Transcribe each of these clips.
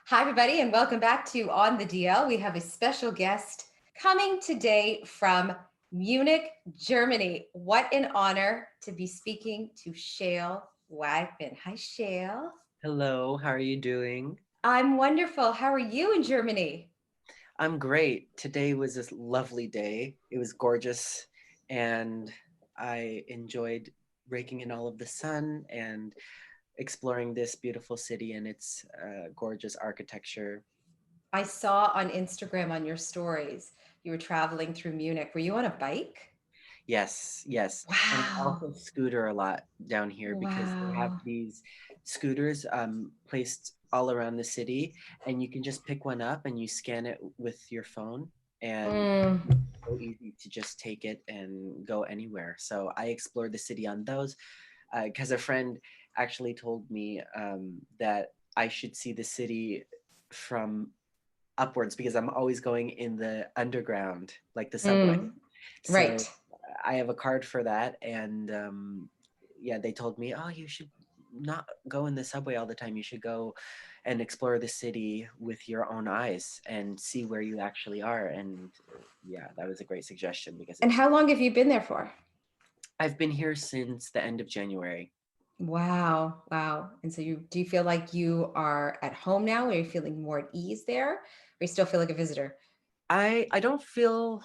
Hi, everybody, and welcome back to On the DL. We have a special guest coming today from Munich, Germany. What an honor to be speaking to Shale Wagman. Hi, Shale. Hello, how are you doing? I'm wonderful. How are you in Germany? I'm great. Today was this lovely day. It was gorgeous, and I enjoyed raking in all of the sun and exploring this beautiful city and its gorgeous architecture. I saw on Instagram on your stories you were traveling through Munich. Were you on a bike? Yes, yes. And I Wow. also scooter a lot down here because they have Wow. these scooters placed all around the city, and you can just pick one up and you scan it with your phone, and Mm. so easy to just take it and go anywhere. So I explored the city on those because a friend actually told me that I should see the city from upwards because I'm always going in the underground, like the subway. Mm. So Right. I have a card for that, and yeah, they told me, oh, you should not go in the subway all the time. You should go and explore the city with your own eyes and see where you actually are. And yeah, that was a great suggestion because And it's. how long have you been there for? I've been here since the end of January. Wow, wow. And so do you feel like you are at home now? Are you feeling more at ease there? Or you still feel like a visitor? I don't feel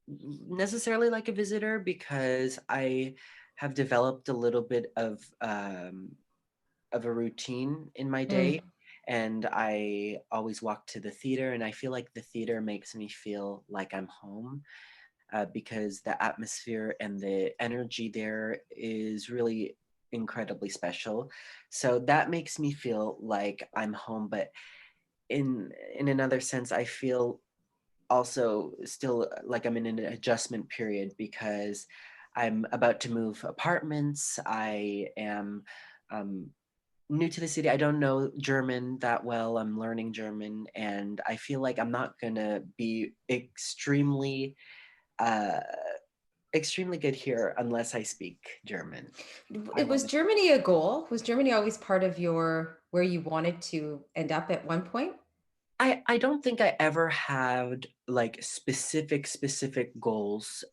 necessarily like a visitor because I have developed a little bit of a routine in my Mm. day, and I always walk to the theater, and I feel like the theater makes me feel like I'm home, because the atmosphere and the energy there is really incredibly special. So that makes me feel like I'm home, but in another sense I feel also still like I'm in an adjustment period because I'm about to move apartments. I am um, new to the city. I don't know German that well. I'm learning German, and I feel like I'm not gonna be uh, extremely good here unless I speak German. I It was want to. Germany a goal? Was Germany always part of your where you wanted to end up at one point? I don't think I ever had like specific goals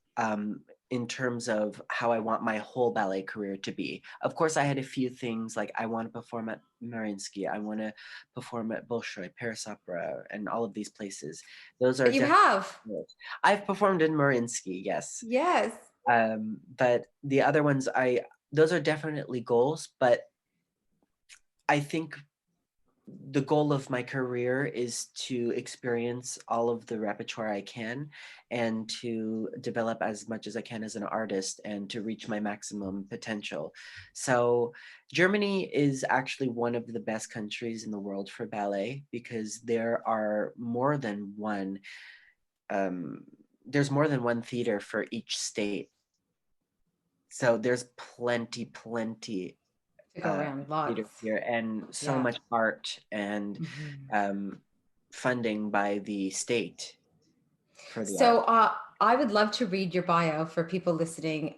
in terms of how I want my whole ballet career to be. Of course, I had a few things like I want to perform at Mariinsky, I want to perform at Bolshoi, Paris Opera, and all of these places. Those are But you definitely have. goals. I've performed in Mariinsky, yes, Yes. but the other ones, I those are definitely goals. But I think the goal of my career is to experience all of the repertoire I can and to develop as much as I can as an artist and to reach my maximum potential. So, Germany is actually one of the best countries in the world for ballet because um, there's more than one theater for each state. So there's plenty To go uh, around theater lots. here and so Yeah. much art and Mhm. um, funding by the state for the So art. I would love to read your bio for people listening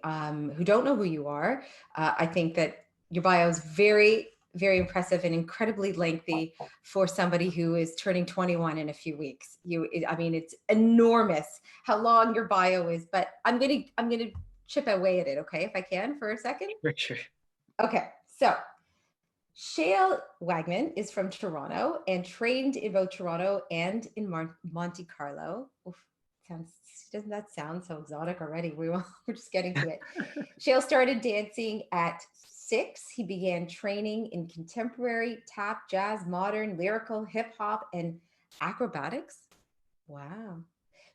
who don't know who you are. I think that your bio is very, very impressive and incredibly lengthy for somebody who is turning 21 in a few weeks. I mean, it's enormous how long your bio is. But I'm gonna chip away at it, okay, if I can, for a second. For sure. Okay, so Shale Wagman is from Toronto and trained in both Toronto and in Monte Carlo. Oof, sounds doesn't that sound so exotic already? We're just getting to it. Shale started dancing at 6. He began training in contemporary, tap, jazz, modern, lyrical, hip hop, and acrobatics. Wow.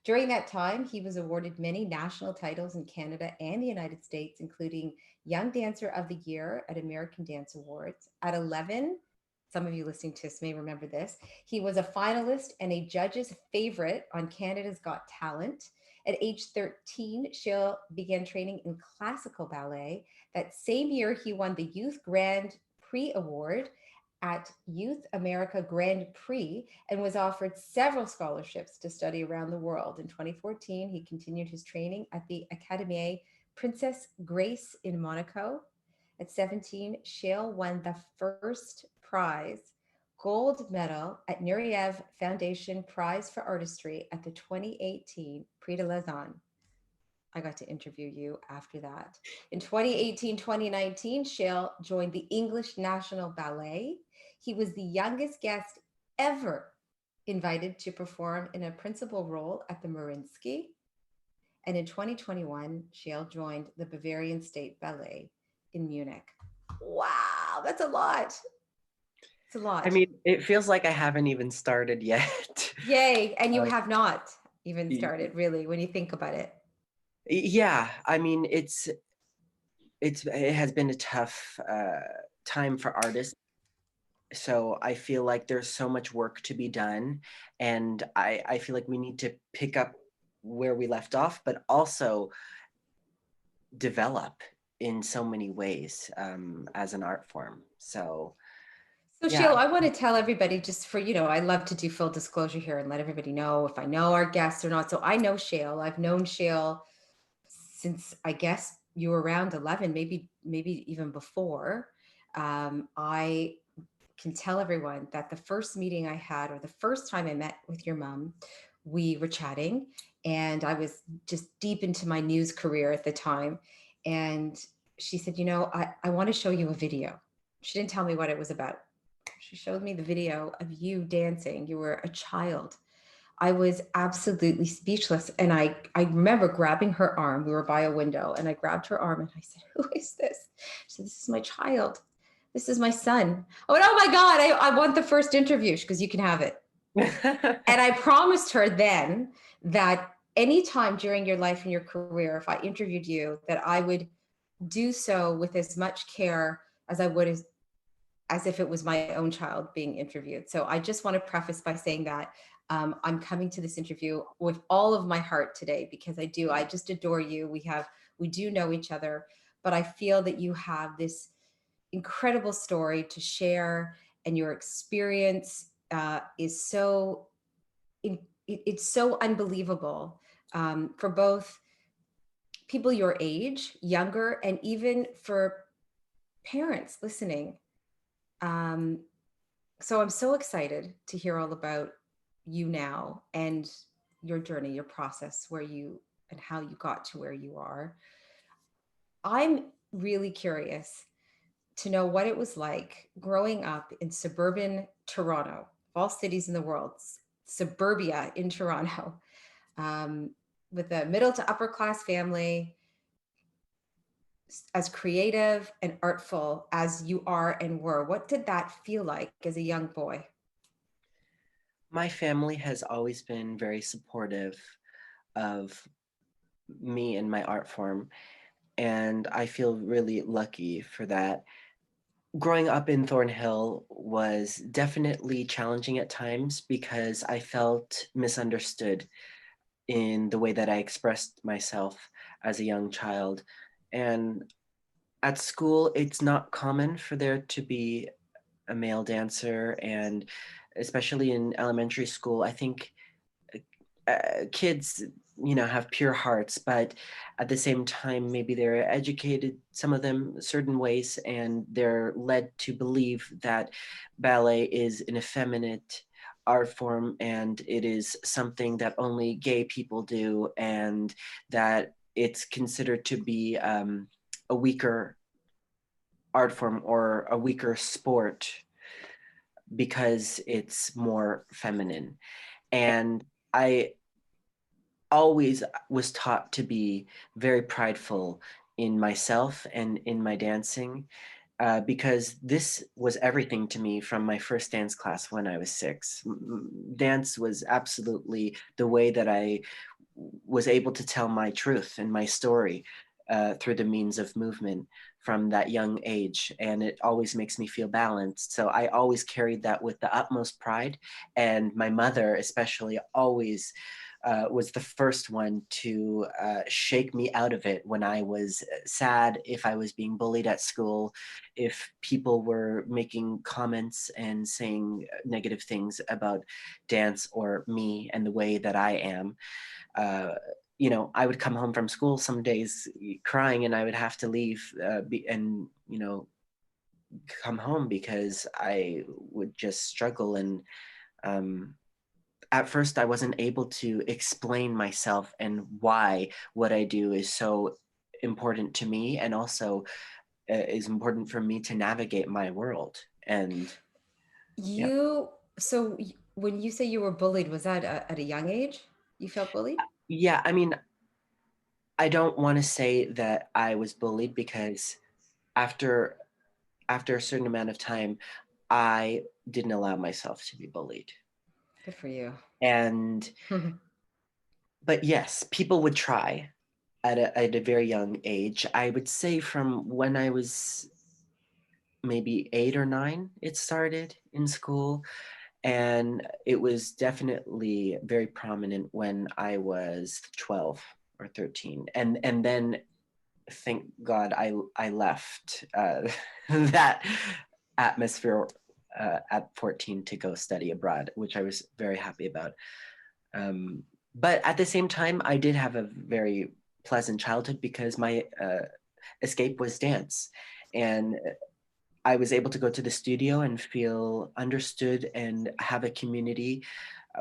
During that time, he was awarded many national titles in Canada and the United States, including Young Dancer of the Year at American Dance Awards. At 11, some of you listening to this may remember this, he was a finalist and a judge's favorite on Canada's Got Talent. At age 13, Shale began training in classical ballet. That same year, he won the Youth Grand Prix Award at Youth America Grand Prix and was offered several scholarships to study around the world. In 2014, he continued his training at the Académie Princess Grace in Monaco. At 17, Shale won the first prize gold medal at Nureyev Foundation Prize for Artistry at the 2018 Prix de Lausanne. I got to interview you after that. In 2018, 2019, Shale joined the English National Ballet. He was the youngest guest ever invited to perform in a principal role at the Mariinsky. And in 2021, Shale joined the Bavarian State Ballet in Munich. Wow, that's a lot. It's a I lot. mean, it feels like I haven't even started yet. Yay. And you Uh, have not even y- started, really, when you think about it. yeah, I mean, it has been a tough time for artists. So I feel like there's so much work to be done, and I feel like we need to pick up where we left off, but also develop in so many ways as an art form. So So, yeah. Sheila, I want to tell everybody just for, I love to do full disclosure here and let everybody know if I know our guests or not. So I know Shale. I've known Shale since I guess you were around 11, maybe even before. I can tell everyone that the first meeting I had, or the first time I met with your mom, we were chatting, and I was just deep into my news career at the time. And she said, I want to show you a video. She didn't tell me what it was about. She showed me the video of you dancing. You were a child. I was absolutely speechless. And I remember grabbing her arm. We were by a window, and I grabbed her arm and I said, "Who is this?" She said, "This is my child. This is my son." I went, "Oh my God, I want the first interview." She goes, "You can have it." And I promised her then that anytime during your life and your career, if I interviewed you, that I would do so with as much care as I would as if it was my own child being interviewed. So I just want to preface by saying that I'm coming to this interview with all of my heart today, because I just adore you. We do know each other, but I feel that you have this incredible story to share, and your experience is it's so unbelievable for both people your age, younger, and even for parents listening. Um, so I'm so excited to hear all about you now and your journey, your process, where you and how you got to where you are. I'm really curious to know what it was like growing up in suburban Toronto, of all cities in the world, suburbia in Toronto, um, with a middle to upper class family, as creative and artful as you are and were. What did that feel like as a young boy? My family has always been very supportive of me and my art form, and I feel really lucky for that. Growing up in Thornhill was definitely challenging at times because I felt misunderstood in the way that I expressed myself as a young child. And at school, it's not common for there to be a male dancer, and especially in elementary school, I think kids have pure hearts, but at the same time maybe they're educated, some of them, certain ways, and they're led to believe that ballet is an effeminate art form and it is something that only gay people do, and that it's considered to be a weaker art form or a weaker sport because it's more feminine. And I always was taught to be very prideful in myself and in my dancing, because this was everything to me from my first dance class when I was 6. Dance was absolutely the way that I was able to tell my truth and my story through the means of movement from that young age. And it always makes me feel balanced. So I always carried that with the utmost pride. And my mother, especially, always was the first one to shake me out of it when I was sad, if I was being bullied at school, if people were making comments and saying negative things about dance or me and the way that I am. Uh, I would come home from school some days crying, and I would have to leave and come home because I would just struggle. And um, at first, I wasn't able to explain myself and why what I do is so important to me, and also is important for me to navigate my world. And yeah, You, so when you say you were bullied, was that at a young age? You felt bullied? yeah. I mean, I don't want to say that I was bullied because after a certain amount of time, I didn't allow myself to be bullied. Good for you. And but yes, people would try at a very young age. I would say from when I was maybe 8 or 9, it started in school. And it was definitely very prominent when I was 12 or 13. And then thank God I left that atmosphere at 14 to go study abroad, which I was very happy about. Um, but at the same time, I did have a very pleasant childhood because my escape was dance. And I was able to go to the studio and feel understood and have a community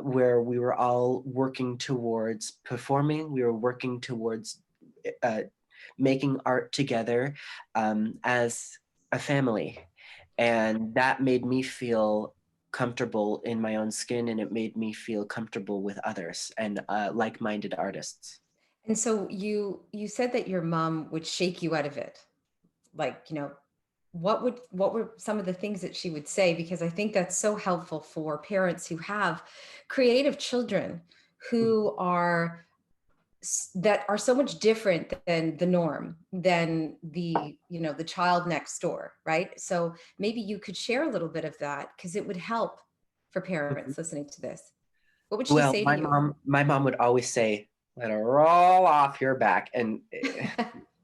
where we were all working towards performing. We were working towards uh, making art together as a family. And that made me feel comfortable in my own skin, and it made me feel comfortable with others and like-minded artists. And so you said that your mom would shake you out of it. Like, what were some of the things that she would say? Because I think that's so helpful for parents who have creative children who are that are so much different than the norm, than the child next door, right? So maybe you could share a little bit of that, because it would help for Mhm. parents listening to this. What would she Well, say to you? my mom would always say, "Let it roll off your back," and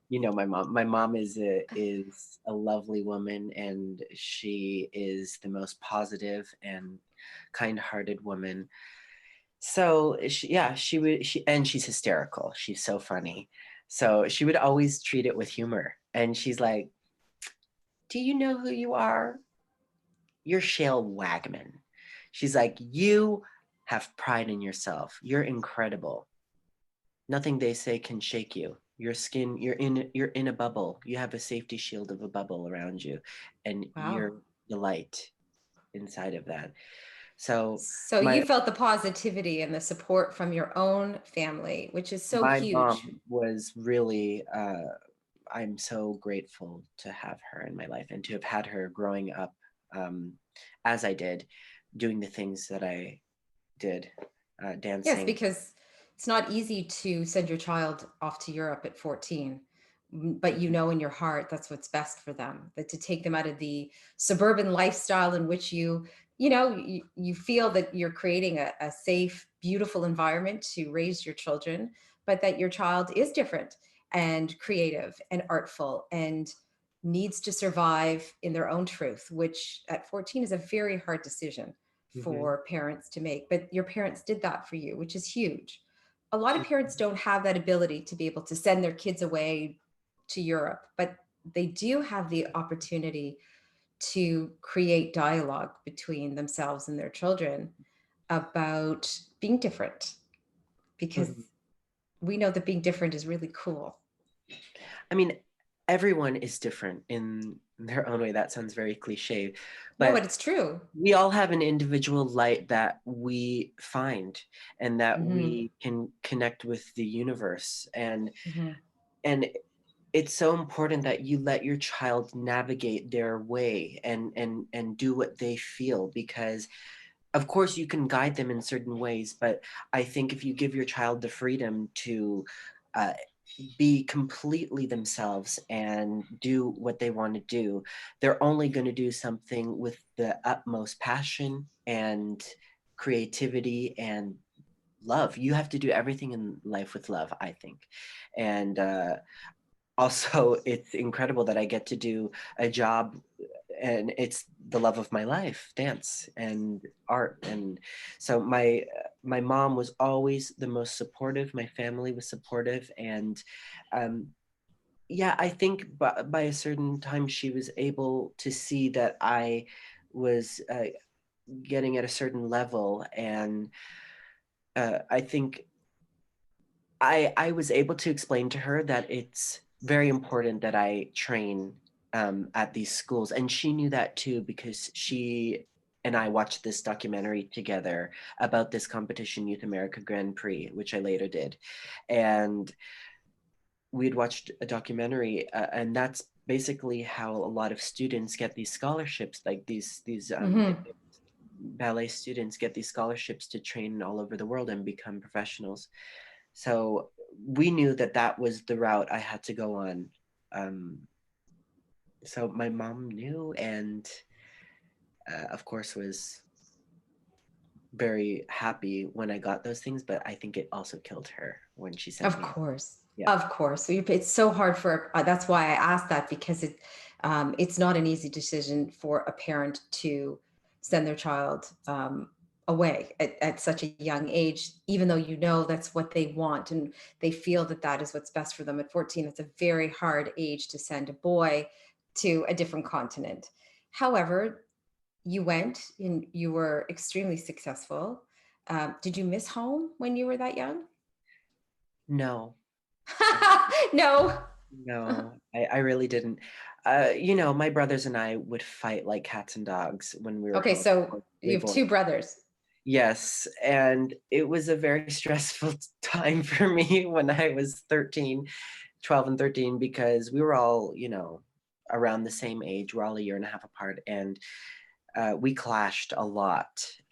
you know my mom. My mom is a lovely woman, and she is the most positive and kind-hearted woman. So yeah, and she's hysterical. She's so funny. So she would always treat it with humor, and she's like, "Do you know who you are? You're Shale Wagman." She's like, "You have pride in yourself. You're incredible. Nothing they say can shake you. Your skin, you're in a bubble. You have a safety shield of a bubble around you, and Wow. you're the light inside of that." So So my you felt the positivity and the support from your own family, which is so my huge. mom was really I'm so grateful to have her in my life and to have had her growing up um, as I did, doing the things that I did, Yes, dancing. because it's not easy to send your child off to Europe at 14, but you know in your heart that's what's best for them, that to take them out of the suburban lifestyle in which you feel that you're creating a safe, beautiful environment to raise your children, but that your child is different and creative and artful and needs to survive in their own truth, which at 14 is a very hard decision Mhm. for parents to make. But your parents did that for you, which is huge. A lot of parents don't have that ability to be able to send their kids away to Europe, but they do have the opportunity to create dialogue between themselves and their children about being different, because Mhm. we know that being different is really cool. I mean, everyone is different in their own way. That sounds very cliche, No, but but it's true. we all have an individual light that we find and that Hmm. we can connect with the universe. Hmm. And it's so important that you let your child navigate their way and do what they feel, because of course you can guide them in certain ways, but I think if you give your child the freedom to uh, be completely themselves and do what they want to do, they're only going to do something with the utmost passion and creativity and love. You have to do everything in life with love, I think. And also, it's incredible that I get to do a job and it's the love of my life, dance and art. And so my mom was always the most supportive. My family was supportive, and um, yeah, I think by a certain time she was able to see that I was getting at a certain level, and I think I was able to explain to her that it's very important that I train at these schools, and she knew that too because she and I watched this documentary together about this competition, Youth America Grand Prix, which I later did, and we'd watched a documentary, and that's basically how a lot of students get these scholarships, like these Hmm. ballet students get these scholarships to train all over the world and become professionals. So we knew that that was the route I had to go on. Um, so my mom knew, and of course was very happy when I got those things. But I think it also killed her when she sent Of me. course, Yeah, of course. So it's so hard for. That's why I asked that, because it's not an easy decision for a parent to send their child away at such a young age, even though you know that's what they want and they feel that that is what's best for them. At 14, it's a very hard age to send a boy to a different continent. However, you went and you were extremely successful. Did you miss home when you were that young? no, No. no, I really didn't. My brothers and I would fight like cats and dogs when we were Okay, home. so you have Boys. two brothers. Yes, and it was a very stressful time for me when I was 13, 12, and 13 because we were all, around the same age. We're all a year and a half apart, and we clashed a lot.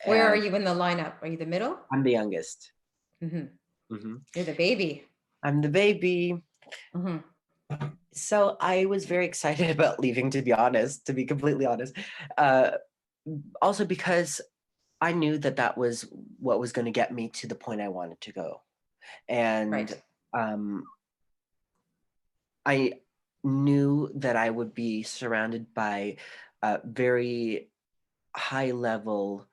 Where are And you in the lineup? Are you the middle? I'm the youngest. Hmm. Hmm. You're the baby. I'm the baby. Hmm. So I was very excited about leaving, to be honest, to be completely honest. Uh, Also because I knew that that was what was going to get me to the point I wanted to go. And Right. um, I knew that I would be surrounded by very high level,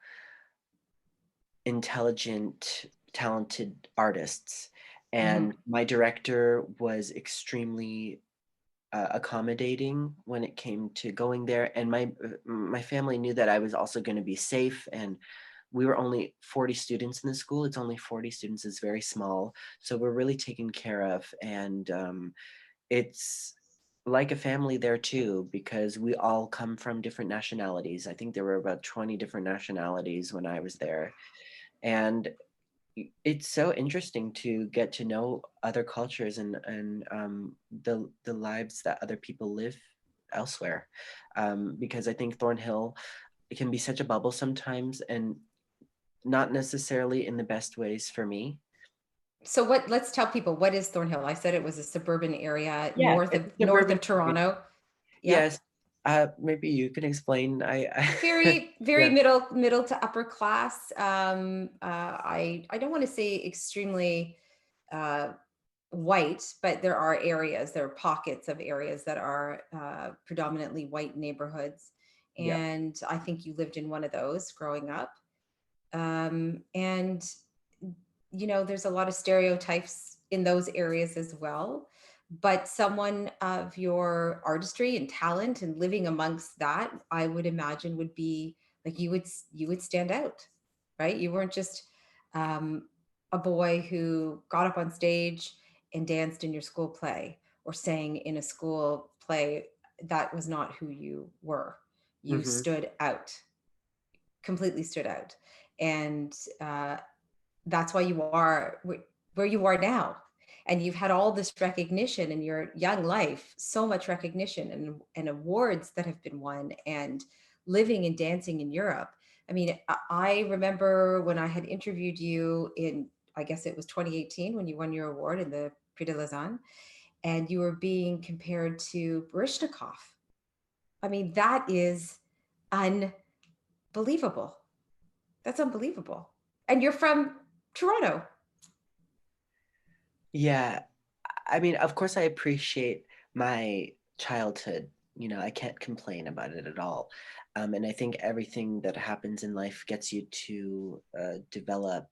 intelligent, talented artists. Hmm. And my director was extremely accommodating when it came to going there. And my family knew that I was also going to be safe. And we were only 40 students in the school. It's only 40 students. It's very small. So we're really taken care of. And it's like a family there too, because we all come from different nationalities. I think there were about 20 different nationalities when I was there. And it's so interesting to get to know other cultures and the lives that other people live elsewhere. Because I think Thornhill, it can be such a bubble sometimes, and not necessarily in the best ways for me. So let's tell people, what is Thornhill? I said it was a suburban area Yeah, it's a north suburban of area. Toronto. Yep. Yes. Maybe you can explain. Very, very Yeah, middle to upper class. I don't want to say extremely uh, white, but there are pockets of areas that are predominantly white neighborhoods. yeah. And I think you lived in one of those growing up. And, there's a lot of stereotypes in those areas as well. But someone of your artistry and talent and living amongst that, I would imagine would be like you would stand out, right? You weren't just um, a boy who got up on stage and danced in your school play or sang in a school play. That was not who you were. You Hmm. stood out, completely stood out, and that's why you are where you are now. And you've had all this recognition in your young life, so much recognition and awards that have been won, and living and dancing in Europe. I mean, I remember when I had interviewed you in, I guess it was 2018, when you won your award in the Prix de Lausanne, and you were being compared to Baryshnikov. I mean, that is unbelievable. That's unbelievable. And you're from Toronto. Yeah. I mean, of course, I appreciate my childhood. I can't complain about it at all. And I think everything that happens in life gets you to develop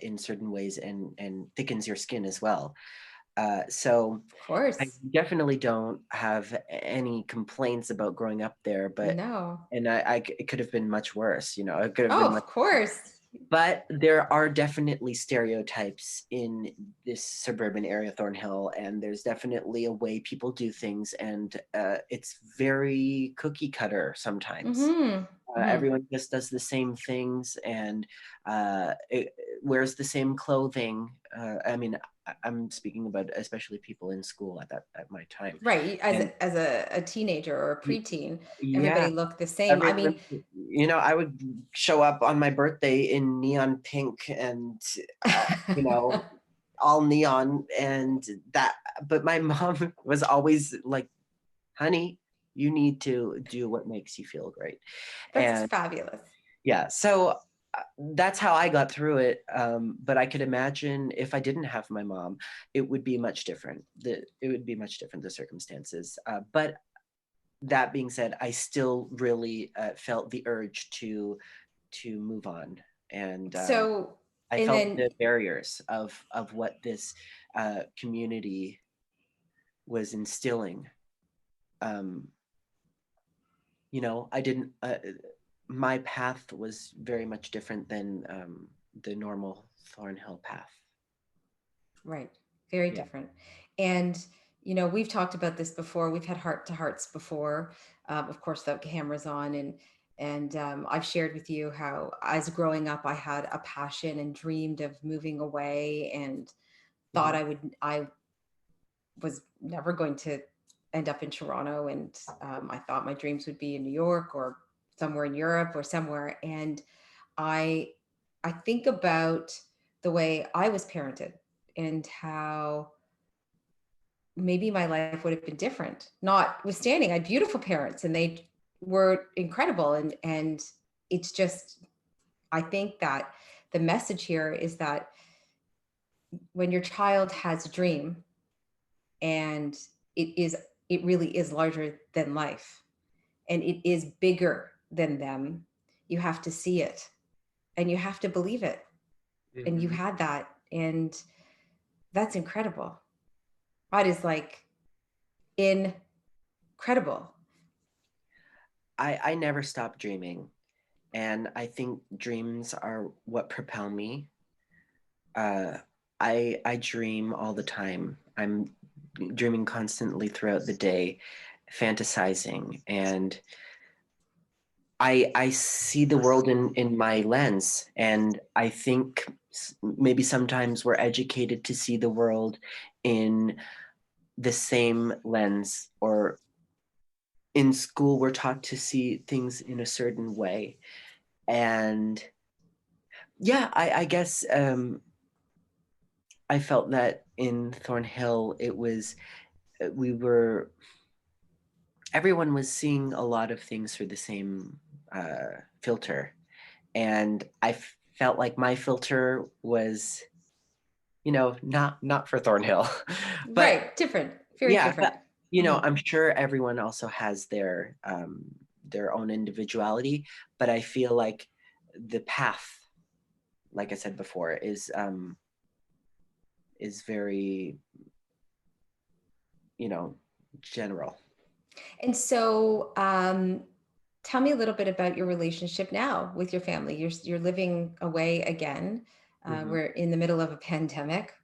in certain ways and thickens your skin as well. So Of I course. definitely don't have any complaints about growing up there, but No. it could have been much worse, it could have Oh, been much. of course. But there are definitely stereotypes in this suburban area, Thornhill, and there's definitely a way people do things, and it's very cookie cutter sometimes. Mm-hmm. Mm-hmm. Everyone just does the same things and it wears the same clothing. I mean, I'm speaking about especially people in school at my time, Right. As and a teenager or a y- preteen, yeah, everybody looked the same. I everyone, mean, I would show up on my birthday in neon pink and you know all neon and that, but my mom was always like, honey, you need to do what makes you feel great. that's And fabulous. yeah, so that's how I got through it. But I could imagine if I didn't have my mom, it would be much different. It would be much different, the circumstances. But that being said, I still really felt the urge to move on, and So, I and felt then the barriers of what this community was instilling. Um, I didn't. My path was very much different than the normal Thornhill path. right, very Yeah. different. And we've talked about this before. We've had heart to hearts before, of course, the cameras on, and I've shared with you how, as growing up, I had a passion and dreamed of moving away, and thought Hmm. I was never going to end up in Toronto, and I thought my dreams would be in New York or somewhere in Europe or somewhere. And I I think about the way I was parented and how maybe my life would have been different. Notwithstanding, I had beautiful parents and they were incredible. And it's just, I think that the message here is that when your child has a dream, and it is it really is larger than life, and it is bigger than them, you have to see it and you have to believe it. And you Hmm. had that, and that's incredible. That is like incredible. I never stopped dreaming, and I think dreams are what propel me. Uh, I dream all the time. I'm dreaming constantly throughout the day, fantasizing, and I see the world in my lens, and I think maybe sometimes we're educated to see the world in the same lens, or in school we're taught to see things in a certain way. And yeah, I guess I felt that in Thornhill it was we were everyone was seeing a lot of things through the same filter, and felt like my filter was, not for Thornhill. But Right, different, very yeah, different. I'm sure everyone also has their own individuality, but I feel like the path, like I said before, is very, you know, general. And so, tell me a little bit about your relationship now with your family. You're living away again. Hmm. We're in the middle of a pandemic.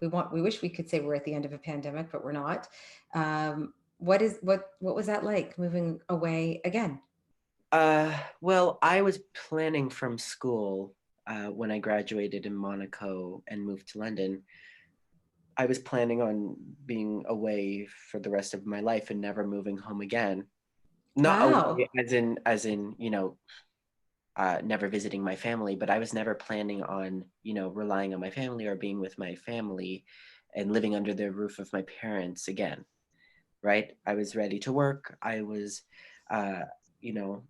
We wish we could say we're at the end of a pandemic, but we're not. What was that like, moving away again? Well, I was planning from school when I graduated in Monaco and moved to London. I was planning on being away for the rest of my life and never moving home again. Not away Wow. as in, never visiting my family, but I was never planning on, relying on my family or being with my family and living under the roof of my parents again, right? I was ready to work. I was, uh, you know,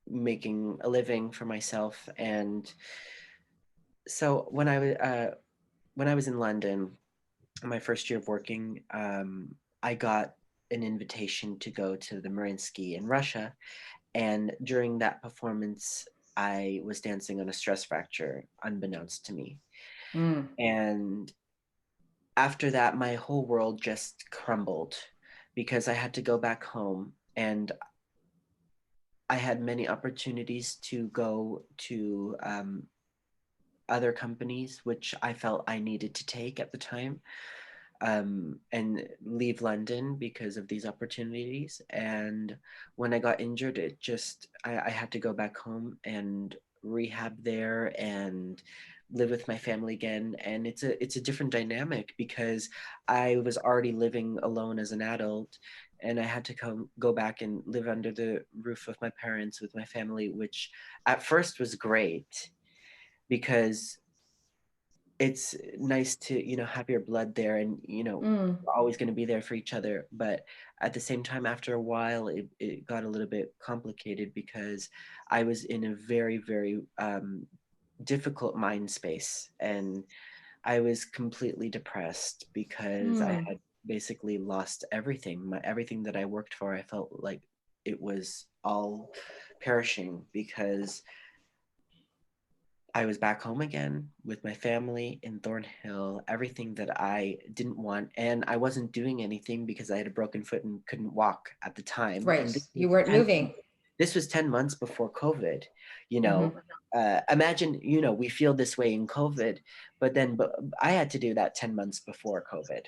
making a living for myself. And so when I was in London, my first year of working, I got an invitation to go to the Mariinsky in Russia. And during that performance, I was dancing on a stress fracture, unbeknownst to me. Mm. And after that, my whole world just crumbled because I had to go back home, and I had many opportunities to go to other companies, which I felt I needed to take at the time, and leave London because of these opportunities. And when I got injured, I had to go back home and rehab there and live with my family again. And it's a different dynamic because I was already living alone as an adult, and I had to go back and live under the roof of my parents with my family, which at first was great because it's nice to have your blood there, and Mm, we're always going to be there for each other. But at the same time, after a while, it got a little bit complicated because I was in a very, very difficult mind space, and I was completely depressed because I mm. had basically lost everything. Everything that I worked for, I felt like it was all perishing because I was back home again with my family in Thornhill, everything that I didn't want. And I wasn't doing anything because I had a broken foot and couldn't walk at the time. And Right. You weren't moving. this was 10 months before COVID, you know. Hmm. Imagine, we feel this way in COVID, but I had to do that 10 months before COVID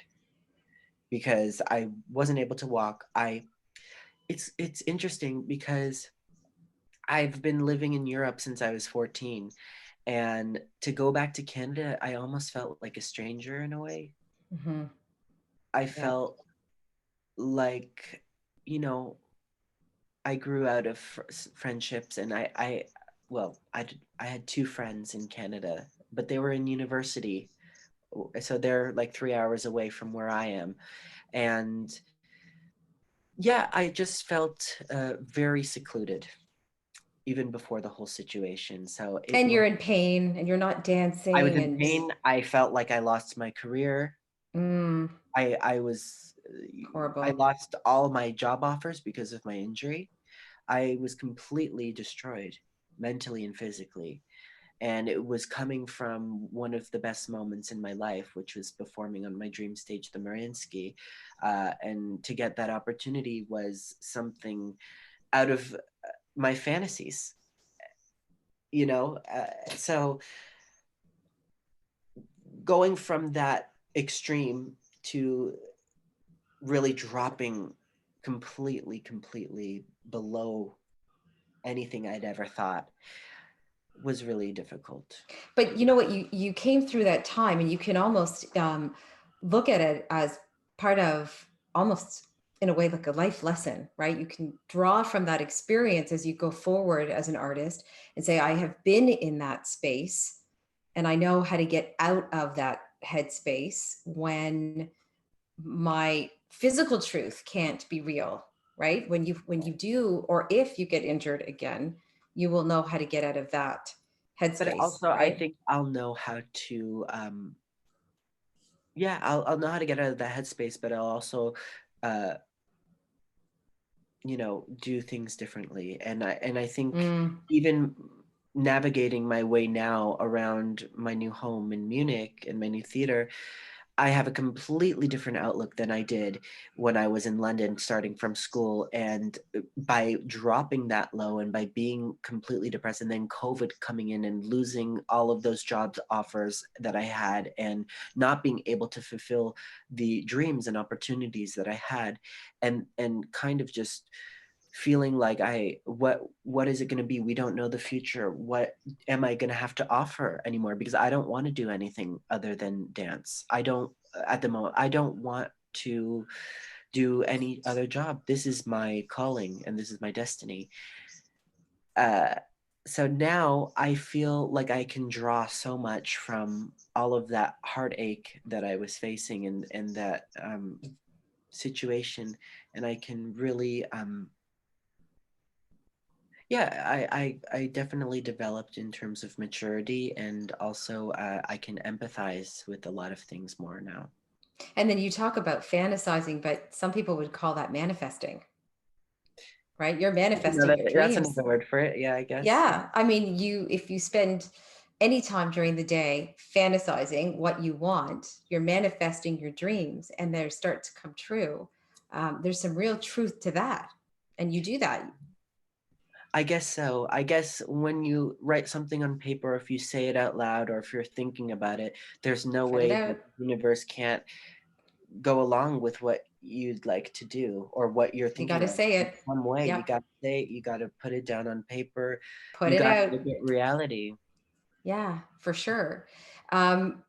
because I wasn't able to walk. It's interesting because I've been living in Europe since I was 14. And to go back to Canada, I almost felt like a stranger in a way. Hmm. I Yeah. felt like, you know, I grew out of friendships, and well, I had two friends in Canada, but they were in university. So they're like 3 hours away from where I am. And yeah, I just felt very secluded even before the whole situation. So it And was, you're in pain and you're not I was dancing in and pain. I felt like I lost my career. mm, I was I horrible. lost all my job offers because of my injury. I was completely destroyed mentally and physically. And it was coming from one of the best moments in my life, which was performing on my dream stage, the Mariinsky. And to get that opportunity was something out of my fantasies, you know? So going from that extreme to really dropping completely below anything I'd ever thought was really difficult. But you know what? You came through that time, and you can almost look at it as part of almost in a way like a life lesson, right? You can draw from that experience as you go forward as an artist and say, I have been in that space and I know how to get out of that headspace when my physical truth can't be real, right? When you do, or if you get injured again, you will know how to get out of that But headspace, also, I right? think I'll know how to, yeah, I'll know how to get out of that headspace, but I'll also, uh, do things differently. And I think Mm. even navigating my way now around my new home in Munich and my new theater, I have a completely different outlook than I did when I was in London starting from school. And by dropping that low and by being completely depressed, and then COVID coming in and losing all of those jobs offers that I had and not being able to fulfill the dreams and opportunities that I had, and kind of just feeling like what is it going to be? We don't know the future. What am I going to have to offer anymore? Because I don't want to do anything other than dance. I don't At the moment, I don't want to do any other job. This is my calling and this is my destiny. uh so now I feel like I can draw so much from all of that heartache that I was facing, and that situation, and I can really yeah, I definitely developed in terms of maturity, and also I can empathize with a lot of things more now. And then you talk about fantasizing, but some people would call that manifesting, right? You're manifesting your That's dreams. another word for it. Yeah, I guess. Yeah. I mean, if you spend anytime during the day fantasizing what you want, you're manifesting your dreams and they start to come true. There's some real truth to that. And you do that. I guess so. I guess when you write something on paper, if you say it out loud, or if you're thinking about it, there's no Put it way out. that the universe can't go along with what you'd like to do or what you're You got thinking to of. say In it. some way, you Yep. got to say it, you got to put it down on paper, Put you it got to out. make it reality. Yeah, for sure. Um,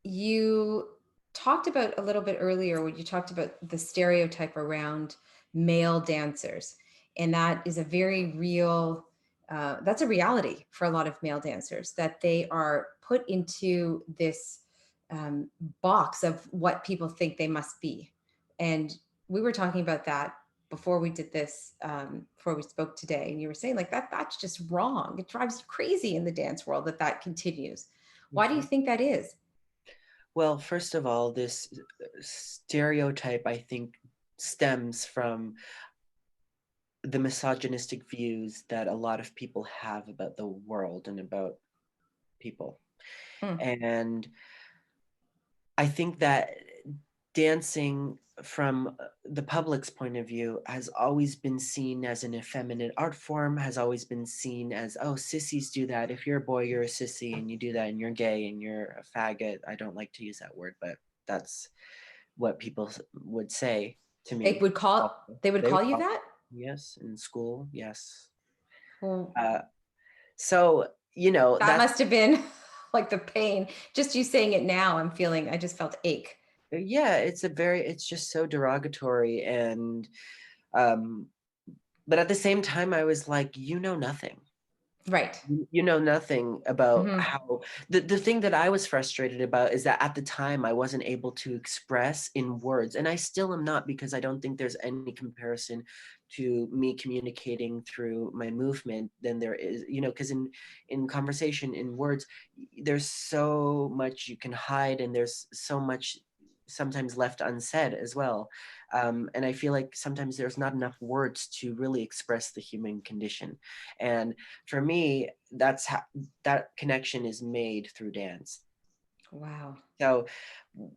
you talked about a little bit earlier when you talked about the stereotype around male dancers, and that is a very real, that's a reality for a lot of male dancers, that they are put into this um, box of what people think they must be. And we were talking about that before we did this, before we spoke today, and you were saying like that's just wrong. It drives you crazy in the dance world that that continues. Why do you Mhm. think that is? Well, first of all, this stereotype, I think, stems from the misogynistic views that a lot of people have about the world and about people. Mm, And I think that dancing from the public's point of view has always been seen as an effeminate art form, has always been seen as, oh, sissies do that. If you're a boy, you're a sissy and you do that and you're gay and you're a faggot. I don't like to use that word, but that's what people would say to they me. would call they would They call would you call, that? yes, in school, yes. Well, Uh, so, you know, that that's, must have been like the pain. Just you saying it now, I'm feeling I just felt ache. yeah, it's just so derogatory. And, um, but at the same time, I was like, you know nothing. Right. You know nothing about Hmm. how the thing that I was frustrated about is that at the time I wasn't able to express in words, and I still am not, because I don't think there's any comparison to me communicating through my movement than there is, you know, because in conversation, in words, there's so much you can hide, and there's so much sometimes left unsaid as well. And I feel like sometimes there's not enough words to really express the human condition. And for me, that's how that connection is made through dance. Wow. So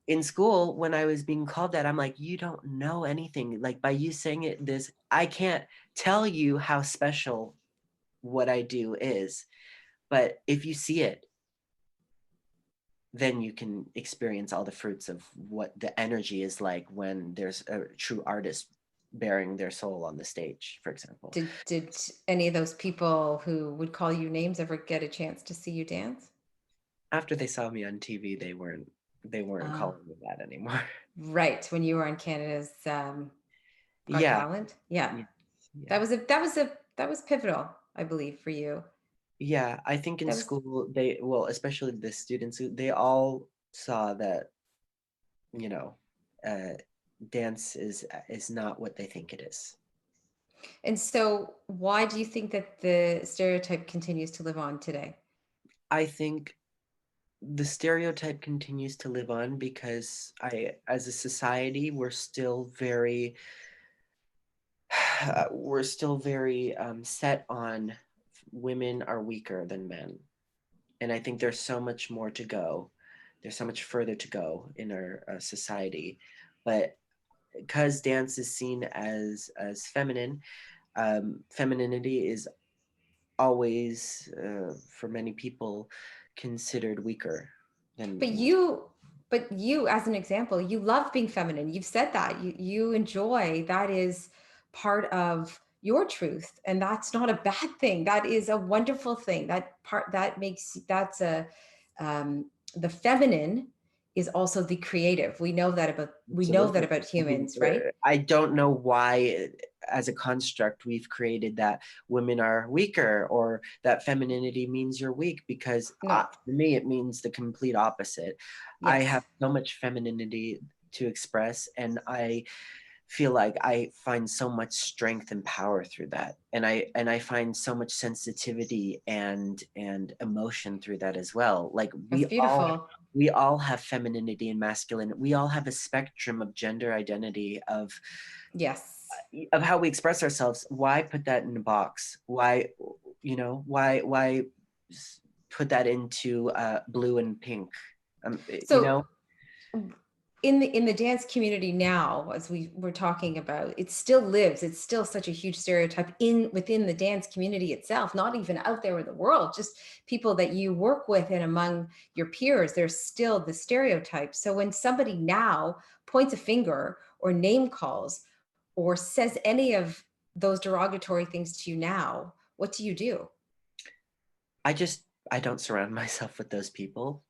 in school, when I was being called that, I'm like, you don't know anything. Like, by you saying it this, I can't tell you how special what I do is. But if you see it, then you can experience all the fruits of what the energy is like when there's a true artist bearing their soul on the stage, for example. Did any of those people who would call you names ever get a chance to see you dance? After they saw me on TV, they weren't Oh, calling me that anymore. right. When you were on Canada's Got Yeah. Talent. Yeah. Yes, yeah. That was pivotal, I believe, for you. Yeah, I think in That was school well, especially the students, they all saw that, you know, uh, dance is not what they think it is. And so why do you think that the stereotype continues to live on today? I think the stereotype continues to live on because as a society, we're still very set on women are weaker than men. And I think there's so much more to go. There's so much further to go in our society. But because dance is seen as feminine, femininity is always, for many people, considered weaker than. But you as an example, you love being feminine. You've said that. You enjoy that is part of your truth, and that's not a bad thing. That is a wonderful thing. That part that makes that's a the feminine is also the creative. We know that Absolutely. about I mean, humans, right? I don't know why, as a construct, we've created that women are weaker or that femininity means you're weak, because No. for me, it means the complete opposite. I Yes. have so much femininity to express, and I feel like I find so much strength and power through that. And I find so much sensitivity and emotion through that as well. Like That's beautiful. we all have femininity and masculine. We all have a spectrum of gender identity Yes. of how we express ourselves. Why put that in a box? Why, why put that into blue and pink. You So know, in the dance community now, as we were talking about, it still lives. It's still such a huge stereotype within the dance community itself, not even out there in the world, just people that you work with and among your peers. There's still the stereotype. So when somebody now points a finger or name calls or says any of those derogatory things to you now, what do you do? I just I don't surround myself with those people.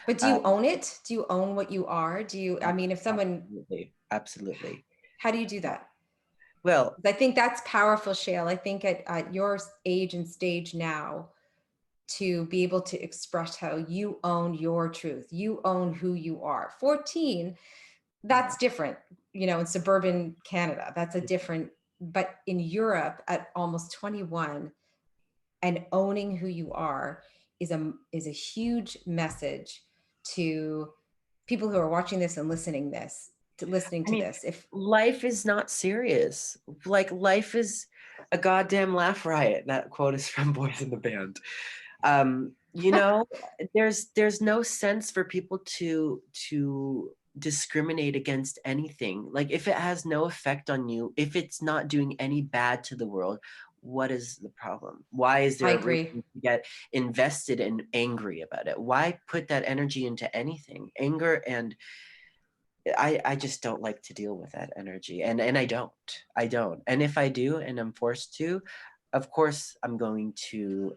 But do you Um, own it? Do you own what you are? Do you, I mean, if someone, absolutely, absolutely. how do you do that? Well, I think that's powerful, Shale. I think at your age and stage now, to be able to express how you own your truth, you own who you are. 14, that's different. In suburban Canada, that's a different, but in Europe at almost 21, and owning who you are is a huge message to people who are watching this and listening I to mean, this. If life is not serious. Like life is a goddamn laugh riot. That quote is from Boys in the Band. You know, there's no sense for people to discriminate against anything. Like if it has no effect on you, if it's not doing any bad to the world, what is the problem? Why is I there a reason agree. to get invested and angry about it? Why put that energy into anything? Anger and I just don't like to deal with that energy, and I don't, and if I do and I'm forced to, of course I'm going to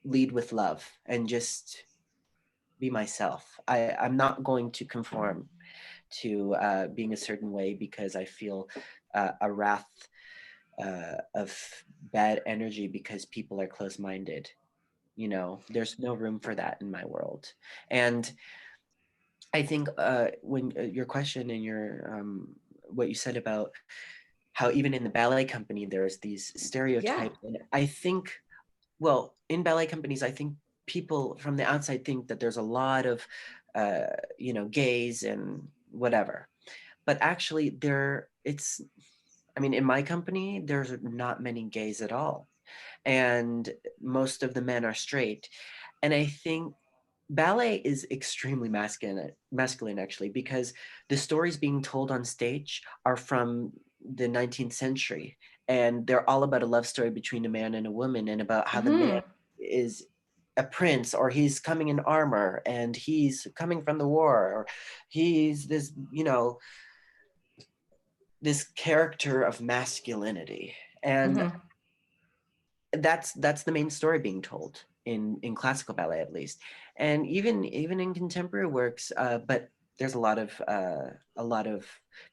lead with love and just be myself. I'm not going to conform to being a certain way because I feel a wrath of bad energy because people are close-minded. There's no room for that in my world. And I think when your question and your what you said about how even in the ballet company there's these Yeah. stereotypes, and I think, well, in ballet companies, I think people from the outside think that there's a lot of gays and whatever, but actually it's, I mean, in my company there's not many gays at all, and most of the men are straight, and I think ballet is extremely masculine actually, because the stories being told on stage are from the 19th century, and they're all about a love story between a man and a woman, and about how the man Hmm. is a prince, or he's coming in armor and he's coming from the war, or he's this, this character of masculinity, and Hmm. that's the main story being told in classical ballet, at least, and even in contemporary works, but there's a lot of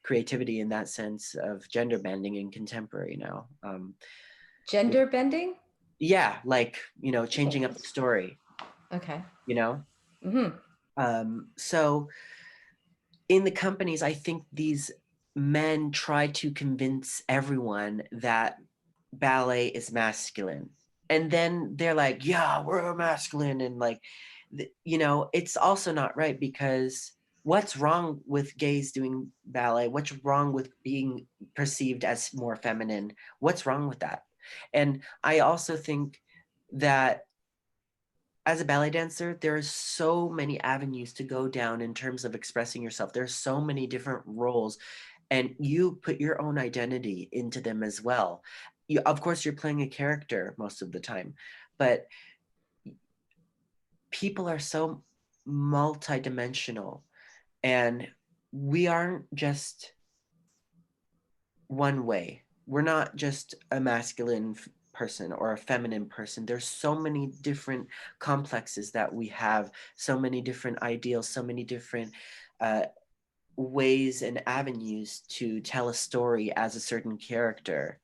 creativity in that sense of gender bending in contemporary now. Gender bending. Yeah, like, Okay. changing up the story, Okay. you know Hmm. so in the companies, I think these men try to convince everyone that ballet is masculine. And then they're like, yeah, we're masculine. And like, it's also not right, because what's wrong with gays doing ballet? What's wrong with being perceived as more feminine? What's wrong with that? And I also think that as a ballet dancer, there are so many avenues to go down in terms of expressing yourself. There's so many different roles, and you put your own identity into them as well. Of course, you're playing a character most of the time, but people are so multidimensional, and we aren't just one way. We're not just a masculine person or a feminine person. There's so many different complexes that we have, so many different ideals, so many different uh, ways and avenues to tell a story as a certain character,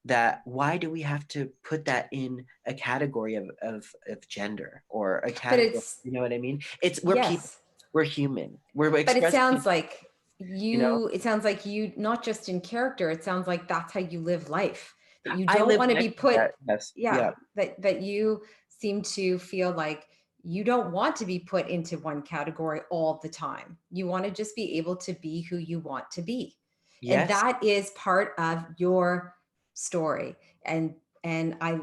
that why do we have to put that in a category of gender, or a But category, it's you know what I mean? We're people, yes. we're human, we're But it expressing, sounds like you know not just in character, it sounds like that's how you live life. That you I don't live want to be next to put, that. Yes, yeah, yeah. that you seem to feel like you don't want to be put into one category all the time. You want to just be able to be who you want to be. And Yes. that is part of your story. And I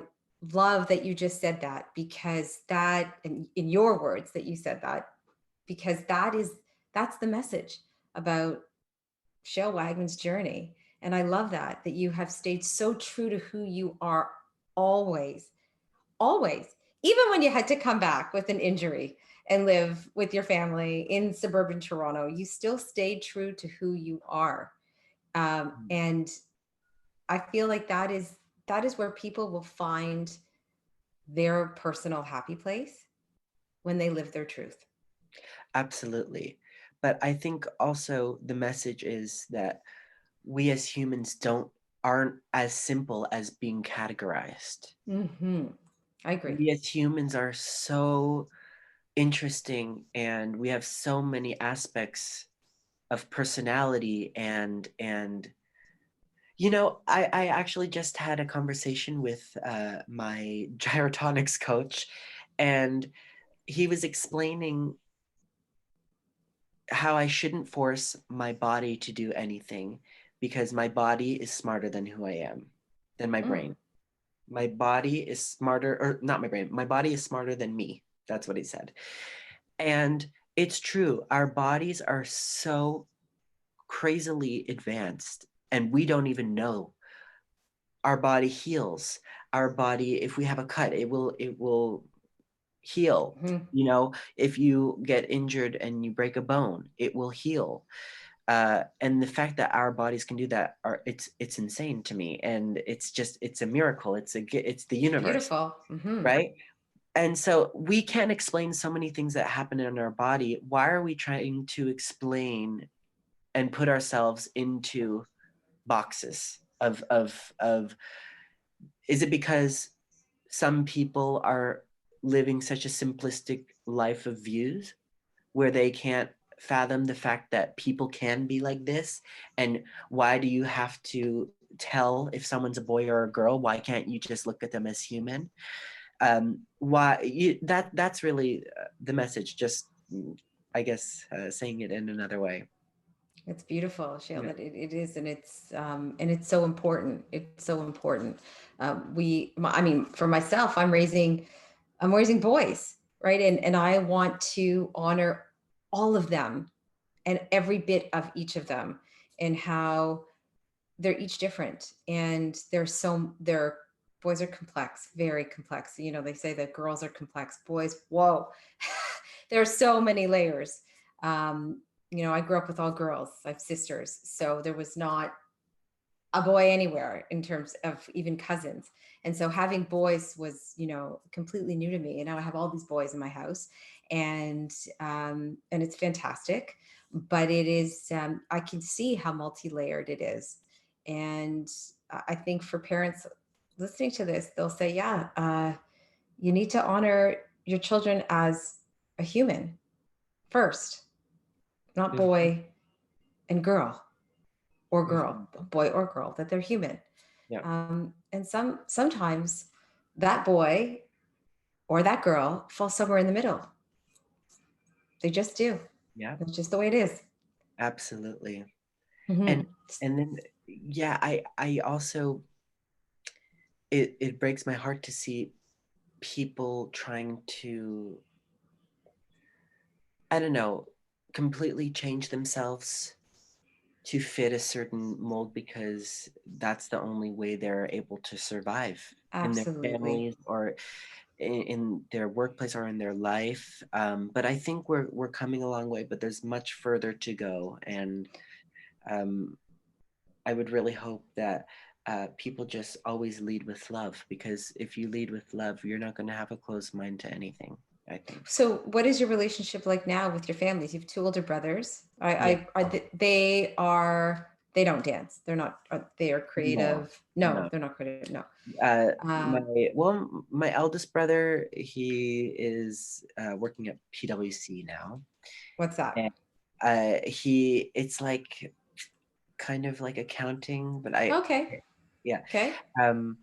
love that you just said that, because that, in your words that you said that, because that's the message about Shale Wagman's journey. And I love that you have stayed so true to who you are always, always, even when you had to come back with an injury and live with your family in suburban Toronto, you still stayed true to who you are. And I feel like that is where people will find their personal happy place, when they live their truth. Absolutely. But I think also the message is that we as humans aren't as simple as being categorized. Mm-hmm. I agree. We as humans are so interesting, and we have so many aspects of personality. And I actually just had a conversation with my gyrotonics coach, and he was explaining how I shouldn't force my body to do anything, because my body is smarter than who I am, than my Mm. brain. My body is smarter, or not my brain, my body is smarter than me. That's what he said. And it's true. Our bodies are so crazily advanced, and we don't even know. Our body heals. Our body, if we have a cut, it will heal. Mm-hmm. If you get injured and you break a bone, it will heal. And the fact that our bodies can do that, it's insane to me, and it's a miracle. It's the It's universe, beautiful. Mm-hmm. right? And so we can't explain so many things that happen in our body. Why are we trying to explain and put ourselves into boxes of is it because some people are living such a simplistic life of views, where they can't fathom the fact that people can be like this? And why do you have to tell if someone's a boy or a girl? Why can't you just look at them as human? That's really the message. Just, I guess, saying it in another way. It's beautiful, Shale. Yeah. It is, and it's so important. It's so important. I mean, for myself, I'm raising boys, right? And I want to honor all of them and every bit of each of them, and how they're each different, and their boys are complex, very complex. They say that girls are complex, boys, whoa. There are so many layers. I grew up with all girls. I have sisters, so there was not a boy anywhere in terms of even cousins. And so having boys was, completely new to me. And now I have all these boys in my house, and it's fantastic. But it is, I can see how multi-layered it is. And I think for parents listening to this, they'll say, yeah, you need to honor your children as a human first, not Mhm. boy and girl, or girl, Mhm. boy or girl, that they're human. Yeah. And sometimes that boy or that girl falls somewhere in the middle. They just do. Yeah. That's just the way it is. Absolutely. And Mm-hmm. and then, yeah, I also, it breaks my heart to see people trying to, I don't know, completely change themselves to fit a certain mold, because that's the only way they're able to survive in their Absolutely. families, or in their workplace, or in their life. But I think we're coming a long way, but there's much further to go. And um, I would really hope that people just always lead with love, because if you lead with love, you're not going to have a closed mind to anything, I think. So, what is your relationship like now with your families? You have two older brothers. Yeah. They don't dance. They are No, creative. No, no. they're not creative. No. My Um, well, my eldest brother, he is working at PwC now, what's that? and it's like kind of like accounting, but Okay. yeah. Okay. Um,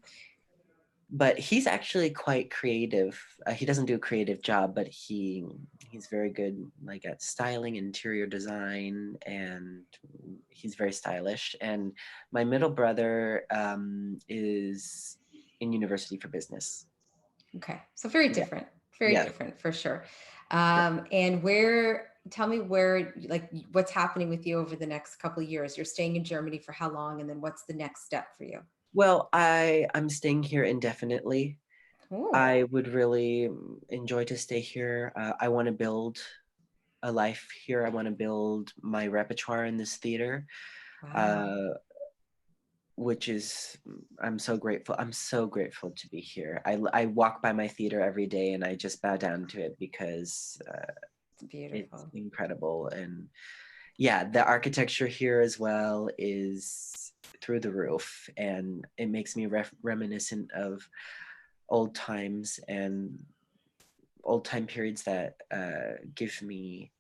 but he's actually quite creative. He doesn't do a creative job, but he's very good, like, at styling, interior design, and he's very stylish. And my middle brother is in university for business. Okay. So very Yeah. very Yeah. different for sure. Yeah. And tell me where, like, what's happening with you over the next couple of years? You're staying in Germany for how long? And then what's the next step for you? Well, I'm staying here indefinitely. Oh, I would really enjoy to stay here. I want to build a life here. I want to build my repertoire in this theater, wow. uh, which is I'm so grateful. I'm so grateful to be here. I walk by my theater every day and I just bow down to it because It's it's beautiful. incredible. And yeah, the architecture here as well is through the roof, and it makes me reminiscent of old times and old time periods that give me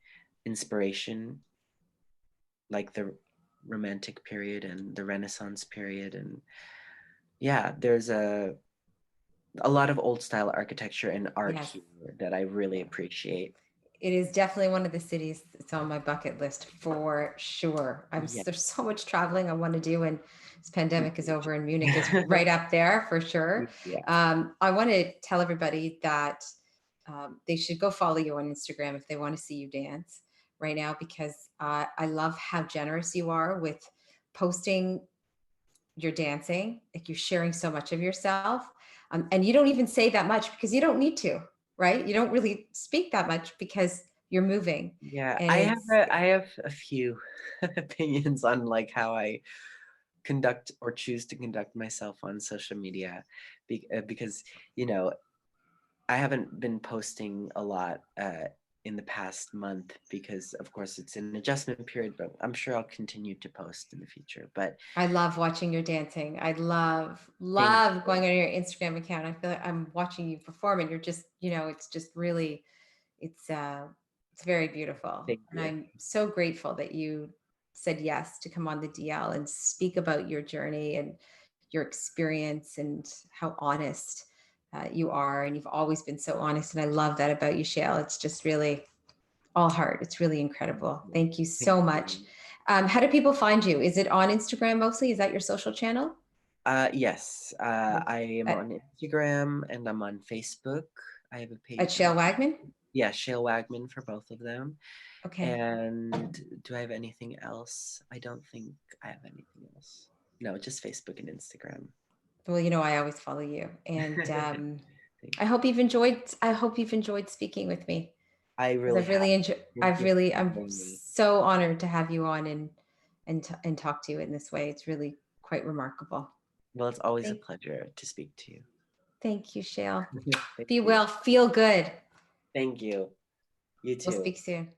inspiration, like the romantic period and the renaissance period. And yeah, there's a lot of old style architecture and art Yes. here that I really Yeah. appreciate. It is definitely one of the cities that's on my bucket list for sure. Yeah. There's so much traveling I want to do, and this pandemic is over, and Munich is right up there for sure. Yeah. I want to tell everybody that they should go follow you on Instagram if they want to see you dance right now, because I love how generous you are with posting your dancing. Like, you're sharing so much of yourself, and you don't even say that much because you don't need to, right? You don't really speak that much because you're moving, Yeah, and it's I have a few opinions on like how I conduct or choose to conduct myself on social media, because you know I haven't been posting a lot in the past month because of course it's an adjustment period, but I'm sure I'll continue to post in the future. But I love watching your dancing. I thank love you, going on your Instagram account. I feel like I'm watching you perform, and you're just, it's just really, it's uh it's very beautiful. thank And you, I'm so grateful that you said yes to come on the DL and speak about your journey and your experience and how honest you are. And you've always been so honest. And I love that about you, Shale. It's just really all heart. It's really incredible. Thank you thank so much. you. How do people find you? Is it on Instagram mostly? Is that your social channel? Yes, I am At, on Instagram and I'm on Facebook. I have a at page Shale on, Wagman? yeah, Shale Wagman for both of them. Okay. And do I have anything else? I don't think I have anything else. No, just Facebook and Instagram. Well, I always follow you. And Thank I you. hope you've enjoyed speaking with me, I because really have. Thank you for I'm having me. so honored to have you on and talk to you in this way. It's really quite remarkable. Well, it's always a Thank, pleasure to speak to you. thank you, Shale. Thank Be you. well, feel good. Thank you. You We'll too. speak soon.